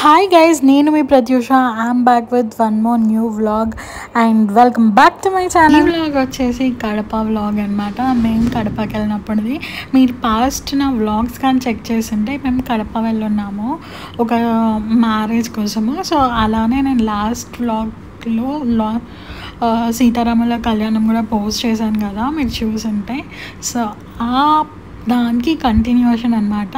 Hi guys, నేను మీ Pratyusha. I'm back with one more new vlog and welcome back to my channel. ఈ vlog వచ్చేసి Kadapa vlog అనమాట. మేము కడపకి వెళ్ళినప్పుడుది. మీరు పాస్ట్ నా వ్లాగ్స్ కానీ చెక్ చేస్తుంటే మేము కడప వెళ్ళున్నాము ఒక మ్యారేజ్ కోసము. సో అలానే నేను లాస్ట్ వ్లాగ్లో సీతారాముల కళ్యాణం కూడా పోస్ట్ చేశాను కదా, మీరు చూసుంటే. సో దానికి కంటిన్యూషన్ అనమాట.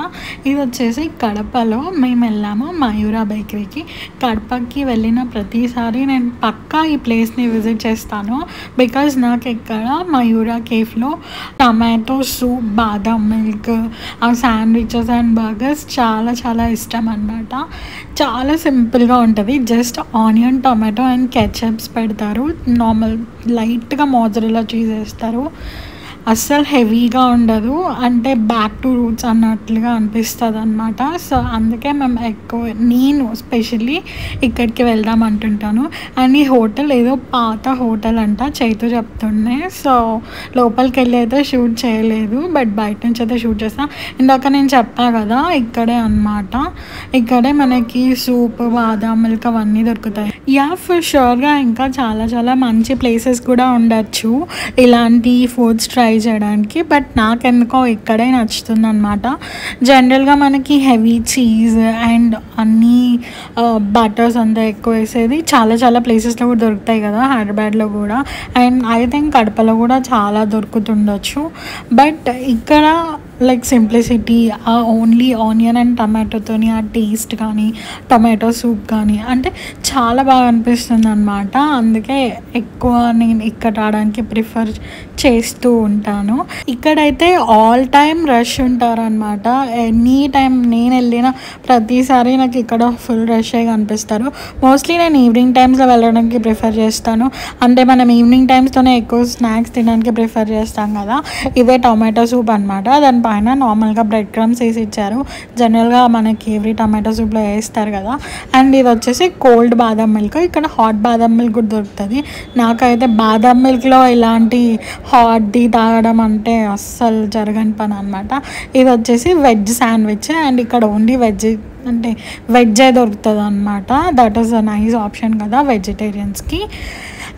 ఇది వచ్చేసి కడపలో మేము వెళ్ళాము మయూరా బేకరీకి. కడపకి వెళ్ళిన ప్రతిసారి నేను పక్కా ఈ ప్లేస్ని విజిట్ చేస్తాను. బికాజ్ నాకు ఇక్కడ మయూరా కేఫ్లో టమాటో సూప్, బాదం మిల్క్, ఆ శాండ్విచెస్ అండ్ బర్గర్స్ చాలా చాలా ఇష్టం అనమాట. చాలా సింపుల్గా ఉంటుంది. Just onion, tomato and ketchups పెడతారు. నార్మల్ లైట్గా మోజరెల్లా చీజ్ వేస్తారు. అస్సలు హెవీగా ఉండదు, అంటే బ్యాక్ టు రూట్స్ అన్నట్లుగా అనిపిస్తుంది అనమాట. సో అందుకే నేను స్పెషల్లీ ఇక్కడికి వెళ్దాం అంటుంటాను. అండ్ ఈ హోటల్ ఏదో పాత హోటల్ అంట, చైతు చెప్తుండే. సో లోపలికి వెళ్ళి అయితే షూట్ చేయలేదు, బట్ బయట నుంచి అయితే షూట్ చేస్తాను. ఇందాక నేను చెప్పా కదా, ఇక్కడే అనమాట. ఇక్కడే మనకి సూప్, బాదాం మిల్క్ అవన్నీ దొరుకుతాయి. ఫర్ షూర్గా ఇంకా చాలా చాలా మంచి ప్లేసెస్ కూడా ఉండొచ్చు ఇలాంటి ఫుడ్స్ ట్రై చేయడానికి, బట్ నాకెందుకో ఇక్కడే నచ్చుతుంది అనమాట. జనరల్గా మనకి హెవీ చీజ్ అండ్ అన్నీ బటర్స్ అంతా ఎక్కువ వేసేది చాలా చాలా ప్లేసెస్లో కూడా దొరుకుతాయి కదా, హైదరాబాద్లో కూడా. అండ్ ఐ థింక్ కడపలో కూడా చాలా దొరుకుతుండొచ్చు. బట్ ఇక్కడ లైక్ సింప్లిసిటీ, ఆ ఓన్లీ ఆనియన్ అండ్ టమాటోతోని ఆ టేస్ట్ కానీ, టమాటో సూప్ కానీ అంటే చాలా బాగా అనిపిస్తుంది అనమాట. అందుకే ఎక్కువ నేను ఇక్కడ రావడానికి ప్రిఫర్ చేస్తూ ఉంటాను. ఇక్కడైతే ఆల్ టైమ్ రష్ ఉంటారనమాట. ఎనీ టైం నేను వెళ్ళిన ప్రతిసారి నాకు ఇక్కడ ఫుల్ రష్గా కనిపిస్తారు. మోస్ట్లీ నేను ఈవినింగ్ టైమ్స్లో వెళ్ళడానికి ప్రిఫర్ చేస్తాను. అంటే మనం ఈవినింగ్ టైమ్స్తోనే ఎక్కువ స్నాక్స్ తినడానికి ప్రిఫర్ చేస్తాం కదా. ఇదే టొమాటో సూప్ అనమాట. దానిపైన నార్మల్గా బ్రెడ్ క్రమ్స్ వేసి ఇచ్చారు. జనరల్గా మనకి ఎవ్రీ టమాటో సూప్లో వేస్తారు కదా. అండ్ ఇది వచ్చేసి కోల్డ్ బాదం మిల్క్. ఇక్కడ హాట్ బాదం మిల్క్ కూడా దొరుకుతుంది. నాకైతే బాదం మిల్క్లో ఇలాంటి హాట్ది తాగడం అంటే అస్సలు జరగని పని అనమాట. ఇది వచ్చేసి వెజ్ శాండ్విచ్. అండ్ ఇక్కడ ఓన్లీ వెజ్జే దొరుకుతుంది అనమాట. That is a nice option కదా వెజిటేరియన్స్కి.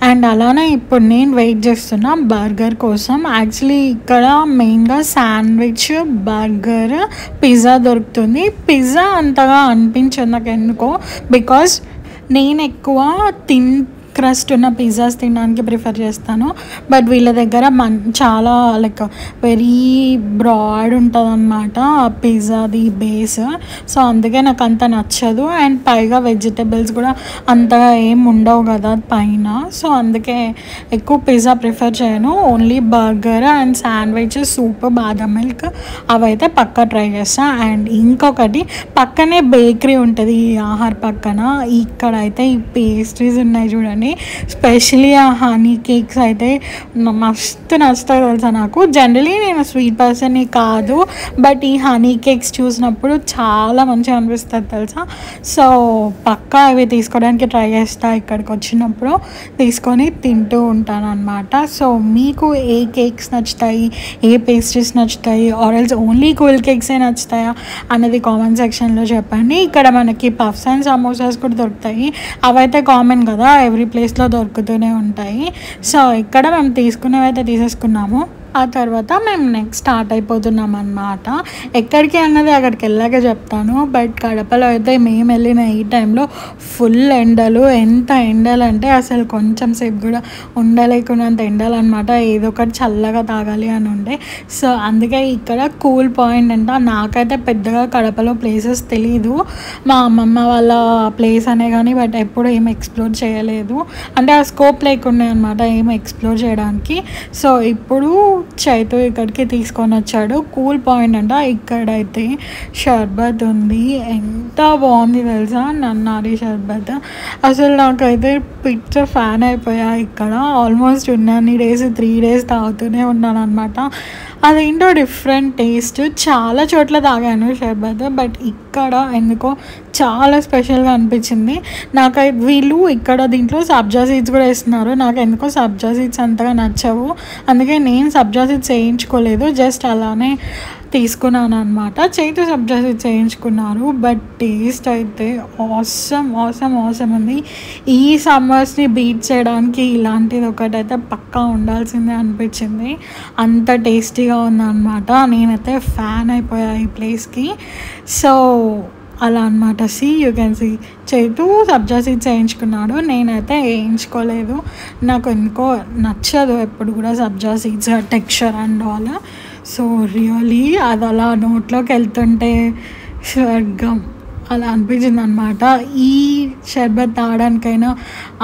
అండ్ అలానే ఇప్పుడు నేను వెయిట్ చేస్తున్నా బర్గర్ కోసం. యాక్చువల్లీ ఇక్కడ మెయిన్గా శాండ్విచ్, బర్గర్, పిజ్జా దొరుకుతుంది. పిజ్జా అంతగా అనిపించదు నాకు ఎందుకో, బికాజ్ నేను ఎక్కువ క్రస్ట్ ఉన్న పిజ్జాస్ తినడానికి ప్రిఫర్ చేస్తాను. బట్ వీళ్ళ దగ్గర చాలా లైక్ వెరీ బ్రాడ్ ఉంటుంది అనమాట ఆ పిజ్జాది బేస్. సో అందుకే నాకు అంత నచ్చదు. అండ్ పైగా వెజిటేబుల్స్ కూడా అంతగా ఏం ఉండవు కదా పైన. సో అందుకే ఎక్కువ పిజ్జా ప్రిఫర్ చేయను. Only burger and sandwich, soup, బాదం మిల్క్ అవైతే పక్కా ట్రై చేస్తాను. అండ్ ఇంకొకటి పక్కనే బేకరీ ఉంటుంది ఈ ఆహార్ పక్కన. ఇక్కడైతే ఈ పేస్ట్రీస్ ఉన్నాయి చూడండి, స్పెషలీ ఆ హనీ కేక్స్ అయితే మస్తు నచ్చుతాయి తెలుసా నాకు. జనరలీ నేను స్వీట్ పర్సన్ని కాదు, బట్ ఈ హనీ కేక్స్ చూసినప్పుడు చాలా మంచిగా అనిపిస్తుంది తెలుసా. సో పక్కా అవి తీసుకోవడానికి ట్రై చేస్తా. ఇక్కడికి వచ్చినప్పుడు తీసుకొని తింటూ ఉంటాను అనమాట. సో మీకు ఏ కేక్స్ నచ్చుతాయి, ఏ పేస్ట్రీస్ నచ్చుతాయి, ఆర్ ఎల్స్ ఓన్లీ కూల్ కేక్సే నచ్చుతాయా అన్నది కామెంట్ సెక్షన్లో చెప్పండి. ఇక్కడ మనకి పఫ్స్ అండ్ సమోసాస్ కూడా దొరుకుతాయి. అవైతే కామన్ కదా, ఎవ్రీ ప్లేస్లో దొరుకుతూనే ఉంటాయి. సో ఇక్కడ మేము తీసుకునేవి అయితే తీసేసుకున్నాము. ఆ తర్వాత మేము నెక్స్ట్ స్టార్ట్ అయిపోతున్నాం అన్నమాట. ఎక్కడికి అన్నది అక్కడికి వెళ్ళాక చెప్తాను. బట్ కడపలో అయితే మేము వెళ్ళిన ఈ టైంలో ఫుల్ ఎండలు. ఎంత ఎండలు అంటే అసలు కొంచెం సేపు కూడా ఉండలేకున్నంత ఎండలు అనమాట. ఏదో ఒకటి చల్లగా తాగాలి అని ఉండే. సో అందుకే ఇక్కడ కూల్ పాయింట్ అంట. నాకైతే పెద్దగా కడపలో ప్లేసెస్ తెలీదు. మా అమ్మమ్మ వాళ్ళ ప్లేస్ అనే కానీ, బట్ ఎప్పుడు ఏం ఎక్స్ప్లోర్ చేయలేదు. అంటే ఆ స్కోప్ లేకుండా అనమాట ఏం ఎక్స్ప్లోర్ చేయడానికి. సో ఇప్పుడు చైతు ఇక్కడికి తీసుకొని వచ్చాడు. కూల్ పాయింట్ అంట. ఇక్కడైతే షర్బత్ ఉంది, ఎంత బాగుంది తెలుసా నన్నారి షర్బత్. అసలు నాకైతే పిక్చర్ ఫ్యాన్ అయిపోయా. ఇక్కడ ఆల్మోస్ట్ ఉన్నన్ని డేస్ 3 days తాగుతూనే ఉన్నాను అనమాట. అదేంటో డిఫరెంట్ టేస్ట్. చాలా చోట్ల తాగాను షర్బత్, బట్ ఇక్కడ ఎందుకో చాలా స్పెషల్గా అనిపించింది నాకైతే. వీళ్ళు ఇక్కడ దీంట్లో సబ్జా సీడ్స్ కూడా వేస్తున్నారు. నాకు ఎందుకో సబ్జా సీడ్స్ అంతగా నచ్చవు, అందుకే నేను సబ్జా సీడ్స్ వేయించుకోలేదు. జస్ట్ అలానే తీసుకున్నాను అనమాట. చైతు సబ్జా సీడ్స్ చేయించుకున్నారు. బట్ టేస్ట్ అయితే ఆసమ్ ఆసమ్ ఆసమ్ ఉంది. ఈ సమ్మర్స్ని బీట్ చేయడానికి ఇలాంటిది ఒకటైతే పక్కా ఉండాల్సిందే అనిపించింది. అంత టేస్టీగా ఉందన్నమాట. నేనైతే ఫ్యాన్ అయిపోయా ఈ ప్లేస్కి. సో అలా అనమాట. You can see Chaitu sabja seeds వేయించుకున్నాడు. నేనైతే వేయించుకోలేదు. నాకు ఎందుకో నచ్చదు ఎప్పుడు కూడా sabja seeds texture and all. So really అది అలా నోట్లోకి వెళ్తుంటే స్వర్గం అలా అనిపించింది అనమాట. ఈ షర్బత్ తాగడానికైనా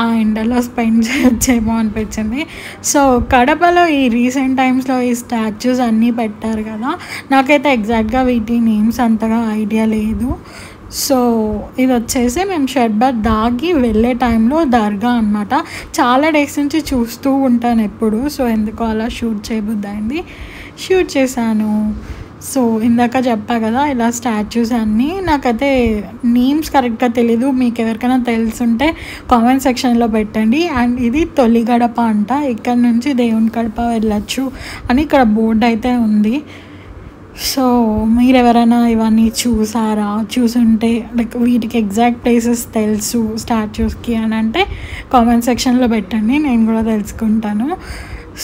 ఆ ఎండలో స్పెండ్ చేయొచ్చేమో అనిపించింది. సో కడపలో ఈ రీసెంట్ టైమ్స్లో ఈ స్టాచ్యూస్ అన్నీ పెట్టారు కదా, నాకైతే ఎగ్జాక్ట్గా వీటి నేమ్స్ అంతగా ఐడియా లేదు. సో ఇది వచ్చేసి మేము షర్బత్ దాగి వెళ్ళే టైంలో దర్గా అనమాట. చాలా డేస్ నుంచి చూస్తూ ఉంటాను ఎప్పుడు. సో ఎందుకో అలా షూట్ చేయబుద్ది అయింది, షూట్ చేశాను. సో ఇందాక చెప్పా కదా ఇలా స్టాచ్యూస్ అన్నీ. నాకైతే నేమ్స్ కరెక్ట్గా తెలీదు. మీకు ఎవరికైనా తెలుసుంటే కామెంట్ సెక్షన్లో పెట్టండి. అండ్ ఇది తొలి గడప అంట. ఇక్కడ నుంచి దేవుని గడప వెళ్ళచ్చు అని ఇక్కడ బోర్డు అయితే ఉంది. సో మీరు ఎవరైనా ఇవన్నీ చూసారా, చూసుంటే లైక్ వీటికి ఎగ్జాక్ట్ ప్లేసెస్ తెలుసు స్టాచ్యూస్కి అని అంటే కామెంట్ సెక్షన్లో పెట్టండి, నేను కూడా తెలుసుకుంటాను.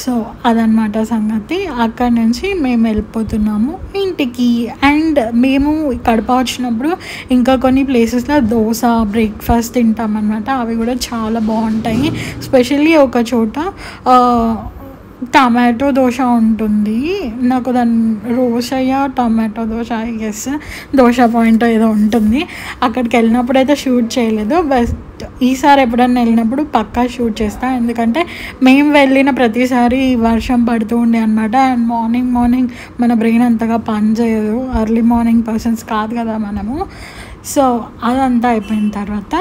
సో అదనమాట సంగతి. అక్కడి నుంచి మేము వెళ్ళిపోతున్నాము ఇంటికి. అండ్ మేము కడప వచ్చినప్పుడు ఇంకా కొన్ని ప్లేసెస్లో దోశ బ్రేక్ఫాస్ట్ తింటామన్నమాట. అవి కూడా చాలా బాగుంటాయి. స్పెషల్లీ ఒక చోట టమాటో దోశ ఉంటుంది. నాకు దాని Rosaiah tomato dosa I guess dosa point ఏదో ఉంటుంది. అక్కడికి వెళ్ళినప్పుడు అయితే షూట్ చేయలేదు. బట్ ఈసారి ఎప్పుడన్నా వెళ్ళినప్పుడు పక్కా షూట్ చేస్తాను. ఎందుకంటే మేము వెళ్ళిన ప్రతిసారి వర్షం పడుతూ ఉండే అనమాట. అండ్ మార్నింగ్ మన బ్రెయిన్ అంతగా పని చేయదు. ఎర్లీ మార్నింగ్ పర్సన్స్ కాదు కదా మనము. సో అదంతా అయిపోయిన తర్వాత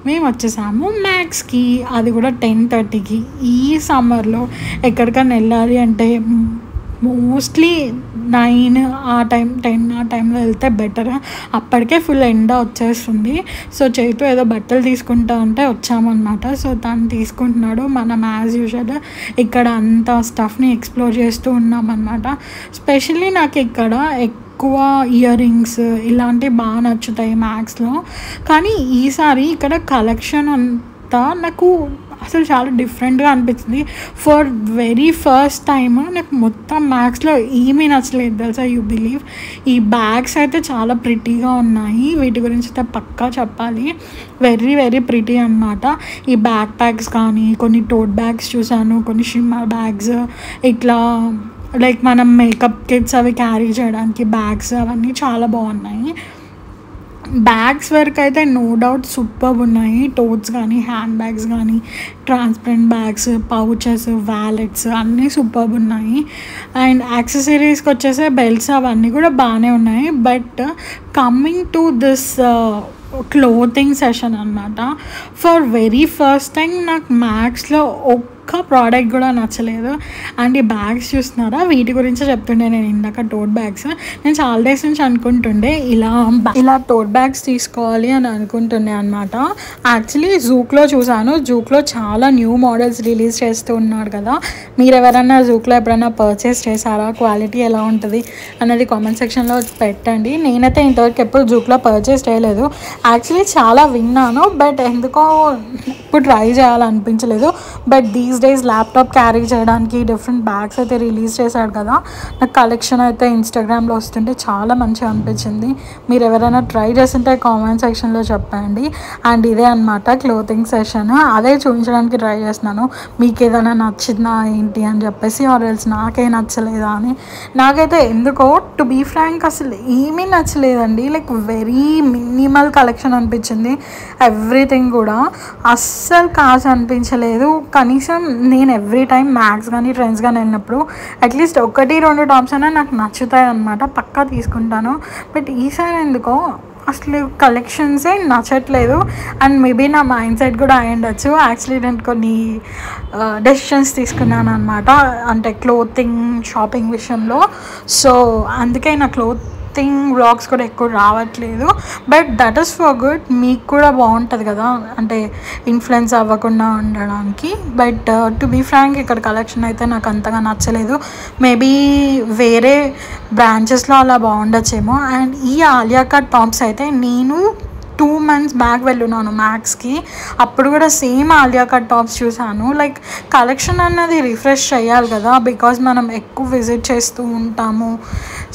మేము వచ్చేసాము మ్యాక్స్కి. అది కూడా 10:30కి. ఈ సమ్మర్లో ఎక్కడికైనా వెళ్ళాలి అంటే మోస్ట్లీ 9 ఆ టైం 10 ఆ టైంలో వెళ్తే బెటర్. అప్పటికే ఫుల్ ఎండ వచ్చేస్తుంది. సో చైతు ఏదో బట్టలు తీసుకుంటా అంటే వచ్చామన్నమాట. సో తను తీసుకుంటున్నాడు. మనం యాజ్ యూజువల్ ఇక్కడ అంత స్టఫ్ని ఎక్స్ప్లోర్ చేస్తూ ఉన్నామన్నమాట. స్పెషల్లీ నాకు ఇక్కడ ఎక్కువ ఇయర్ రింగ్స్ ఇలాంటివి బాగా నచ్చుతాయి మ్యాక్స్లో. కానీ ఈసారి ఇక్కడ కలెక్షన్ అంతా నాకు అసలు చాలా డిఫరెంట్గా అనిపించింది. ఫర్ వెరీ ఫస్ట్ టైం నాకు మొత్తం మ్యాక్స్లో ఏమీ నచ్చలేదు తెలుసా. యూ బిలీవ్ ఈ బ్యాగ్స్ అయితే చాలా ప్రిటీగా ఉన్నాయి. వీటి గురించి అయితే పక్కా చెప్పాలి. వెరీ వెరీ ప్రిటీ అనమాట. ఈ బ్యాక్ ప్యాక్స్ కానీ కొన్ని టోట్ బ్యాగ్స్ చూసాను, కొన్ని షిమ్మర్ బ్యాగ్స్, ఇట్లా లైక్ మనం మేకప్ కిట్స్ అవి క్యారీ చేయడానికి బ్యాగ్స్ అవన్నీ చాలా బాగున్నాయి. బ్యాగ్స్ వరకు అయితే నో డౌట్ సూపర్బ్ ఉన్నాయి. టోట్స్ కానీ హ్యాండ్ బ్యాగ్స్ కానీ ట్రాన్స్పరెంట్ బ్యాగ్స్, పౌచెస్, వ్యాలెట్స్ అన్నీ సూపర్బ్ ఉన్నాయి. అండ్ యాక్సెసరీస్కి వచ్చేసే బెల్ట్స్ అవన్నీ కూడా బాగానే ఉన్నాయి. But coming to this clothing session అనమాట, ఫర్ వెరీ ఫస్ట్ టైం నాకు మ్యాక్స్లో ఒక్క ప్రోడక్ట్ కూడా నచ్చలేదు. అండ్ ఈ బ్యాగ్స్ చూస్తున్నారా, వీటి గురించే చెప్తుండే నేను ఇందాక. టోట్ బ్యాగ్స్ నేను చాలా డేస్ నుంచి అనుకుంటుండే ఇలా టోట్ బ్యాగ్స్ తీసుకోవాలి అని అనుకుంటుండే అనమాట. యాక్చువల్లీ జూక్లో చూసాను. జూక్లో చాలా న్యూ మోడల్స్ రిలీజ్ చేస్తూ ఉన్నాడు కదా. మీరు ఎవరైనా జూక్లో ఎప్పుడైనా పర్చేస్ చేశారా, క్వాలిటీ ఎలా ఉంటుంది అనేది కామెంట్ సెక్షన్లో పెట్టండి. నేనైతే ఇంతవరకు ఎప్పుడు జూక్లో పర్చేస్ చేయలేదు. యాక్చువల్లీ చాలా విన్నాను, బట్ ఎందుకో ఇప్పుడు ట్రై చేయాలనిపించలేదు. But these days laptop carry చేయడానికి డిఫరెంట్ బ్యాగ్స్ అయితే రిలీజ్ చేశాడు కదా. నాకు కలెక్షన్ అయితే ఇన్స్టాగ్రామ్లో వస్తుంటే చాలా మంచిగా అనిపించింది. మీరు ఎవరైనా ట్రై చేస్తుంటే కామెంట్ సెక్షన్లో చెప్పండి. అండ్ ఇదే అనమాట క్లోతింగ్ సెషన్. అదే చూపించడానికి ట్రై చేస్తున్నాను. మీకు ఏదైనా నచ్చిందా ఏంటి అని చెప్పేసి, ఆర్ ఎల్స్ నాకే నచ్చలేదా అని. నాకైతే ఎందుకో టు బీ ఫ్రాంక్ అసలు ఏమీ నచ్చలేదండి. లైక్ వెరీ మినిమల్ కలెక్షన్ అనిపించింది. ఎవ్రీథింగ్ కూడా అస్సలు కాసు అనిపించలేదు. కనీసం నేను ఎవ్రీ టైం మ్యాక్స్ కానీ ట్రెండ్స్ కానీ వెళ్ళినప్పుడు అట్లీస్ట్ 1-2 టాప్స్ అయినా నాకు నచ్చుతాయి అనమాట, పక్కా తీసుకుంటాను. బట్ ఈసారి ఎందుకో అసలు కలెక్షన్సే నచ్చట్లేదు. అండ్ మేబీ నా మైండ్ సెట్ కూడా అయి ఉండొచ్చు. యాక్చువల్లీ నేను కొన్ని డెసిషన్స్ తీసుకున్నాను అనమాట, అంటే క్లోతింగ్ షాపింగ్ విషయంలో. సో అందుకే నా క్లాతింగ్ వ్లాగ్స్ కూడా ఎక్కువ రావట్లేదు, but that is for good. మీకు కూడా బాగుంటుంది కదా, అంటే ఇన్ఫ్లుయెన్స్ అవ్వకుండా ఉండడానికి. బట్ టు బీ ఫ్రాంక్ ఇక్కడ కలెక్షన్ అయితే నాకు అంతగా నచ్చలేదు. మేబీ వేరే బ్రాంచెస్లో అలా బాగుండొచ్చేమో. అండ్ ఈ ఆలియా కట్ టాప్స్ అయితే నేను 2 months బ్యాక్ వెళ్ళున్నాను మ్యాక్స్కి, అప్పుడు కూడా సేమ్ ఆలియా కట్ టాప్స్ చూసాను. లైక్ కలెక్షన్ అన్నది రిఫ్రెష్ చేయాలి కదా, బికాజ్ మనం ఎక్కువ విజిట్ చేస్తూ ఉంటాము.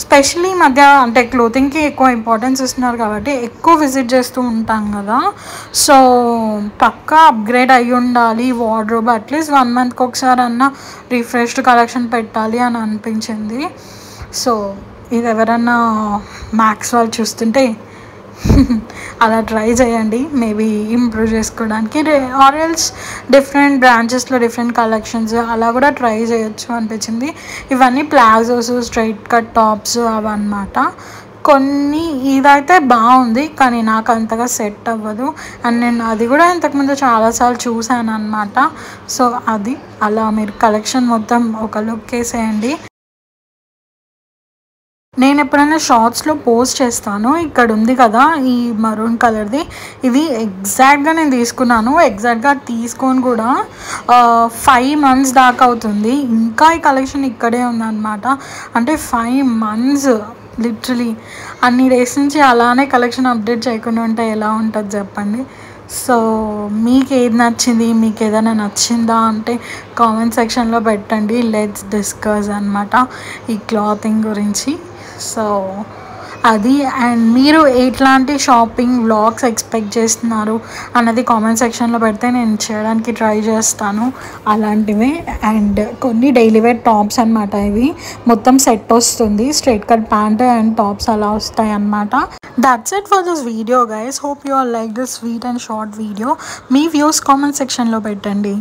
స్పెషల్లీ ఈ మధ్య అంటే క్లోతింగ్కి ఎక్కువ ఇంపార్టెన్స్ ఇస్తున్నారు కాబట్టి ఎక్కువ విజిట్ చేస్తూ ఉంటాం కదా. సో పక్కా అప్గ్రేడ్ అయ్యి ఉండాలి వార్డ్రోబ్. అట్లీస్ట్ 1 monthకి ఒకసారి అన్న రిఫ్రెష్డ్ కలెక్షన్ పెట్టాలి అని అనిపించింది. సో ఇది ఎవరన్నా మ్యాక్స్ వాళ్ళు చూస్తుంటే అలా ట్రై చేయండి, మేబీ ఇంప్రూవ్ చేసుకోవడానికి. ఆర్ఎల్స్ డిఫరెంట్ బ్రాంచెస్లో డిఫరెంట్ కలెక్షన్స్ అలా కూడా ట్రై చేయొచ్చు అనిపించింది. ఇవన్నీ ప్లాజోస్, స్ట్రైట్ కట్ టాప్స్ అవన్నమాట. కొన్ని ఇదైతే బాగుంది కానీ నాకు అంతగా సెట్ అవ్వదు. అండ్ నేను అది కూడా ఇంతకుముందు చాలాసార్లు చూసాను అనమాట. సో అది అలా మీరు కలెక్షన్ మొత్తం ఒక లుక్ వేసేయండి. నేను ఎప్పుడైనా షార్ట్స్లో పోస్ట్ చేస్తాను. ఇక్కడ ఉంది కదా ఈ మరూన్ కలర్ది, ఇది ఎగ్జాక్ట్గా నేను తీసుకున్నాను. ఎగ్జాక్ట్గా తీసుకొని కూడా 5 months దాకా అవుతుంది. ఇంకా ఈ కలెక్షన్ ఇక్కడే ఉందన్నమాట. అంటే 5 months లిటరలీ. అన్ని డేస్ నుంచి అలానే కలెక్షన్ అప్డేట్ చేయకుండా ఉంటే ఎలా ఉంటుంది చెప్పండి. సో మీకు ఏది నచ్చింది, మీకు ఏదైనా నచ్చిందా అంటే కామెంట్ సెక్షన్లో పెట్టండి. లెట్స్ డిస్కస్ అనమాట ఈ క్లాతింగ్ గురించి. సో అది. అండ్ మీరు ఎట్లాంటి షాపింగ్ వ్లాగ్స్ ఎక్స్పెక్ట్ చేస్తున్నారు అన్నది కామెంట్ సెక్షన్లో పెడితే నేను చేయడానికి ట్రై చేస్తాను అలాంటివి. అండ్ కొన్ని డైలీ వేర్ టాప్స్ అనమాట. ఇవి మొత్తం సెట్ వస్తుంది, straight cut pant and tops అలా వస్తాయి అన్నమాట. That's it for this video guys. Hope you all like this sweet and short video. Me views comment సెక్షన్లో పెట్టండి.